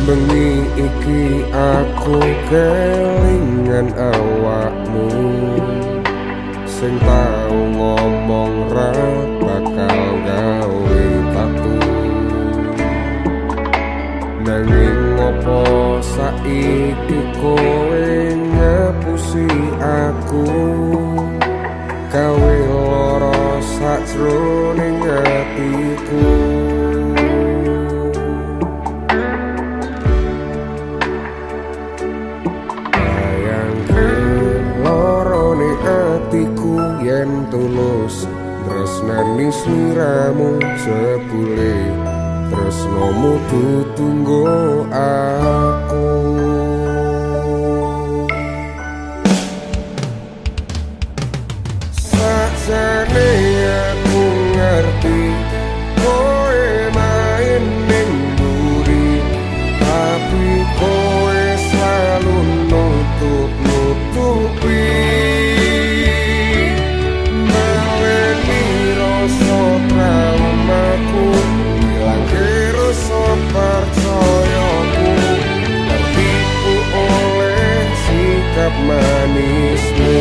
Bengi iki aku kelingan awakmu sing tau ngomong ra bakal gawe tatu. Nanging ngopo saiki kowe ngepusi aku, gawe lara sajroning atiku. Yen tulus tresnani sliramu jebule tresnomu tutunggo aku. Sajane aku ngerti kowe main ning mburi, tapi kowe selalu nutup-nutupi traumaku, hilangke rasa percayaku, tertipu oleh sikap manismu.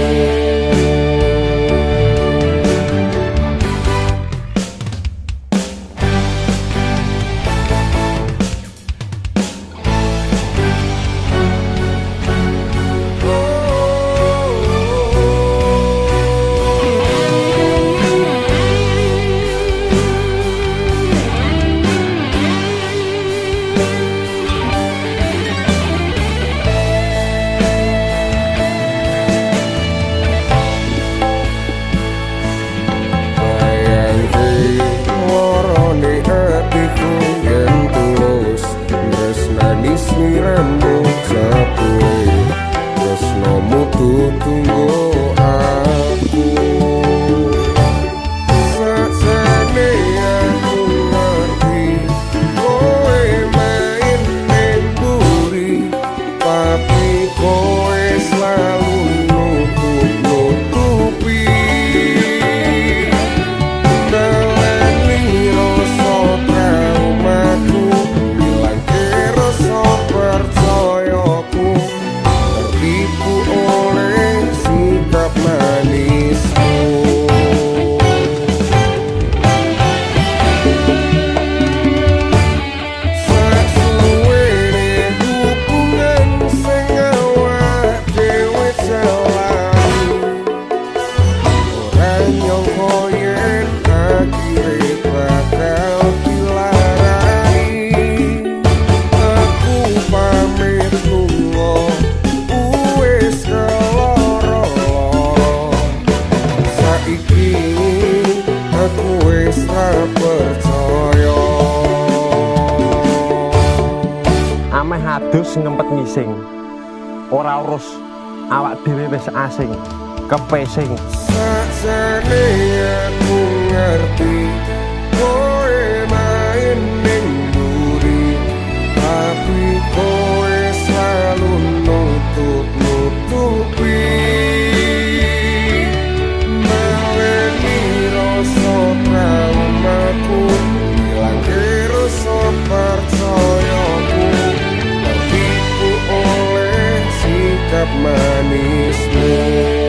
Sliramu jebule tresnomu tutunggo aku. Sajane aku ngerti kowe main ning mburi, tapi kowe selalu nutup-nutupi nalani rasa traumaku, hilangke rasa percayaku, tertipu oleh sikap manismu. Sasuwene hubungan sing awak dhewe jalani, ora nyangka yen akhire bakal dilarani. Aku pamit lunga wis keloro-loro, saiki aku wis ra percaya. Ameh adus ngempet ngising, ora urus awak dhewe wis asing kepesing. Sajane aku ngerti kowe main ning mburi, tapi kowe selalu nutup-nutupi nalani rasa traumaku, hilangke rasa percayaku, tertipu oleh sikap manismu.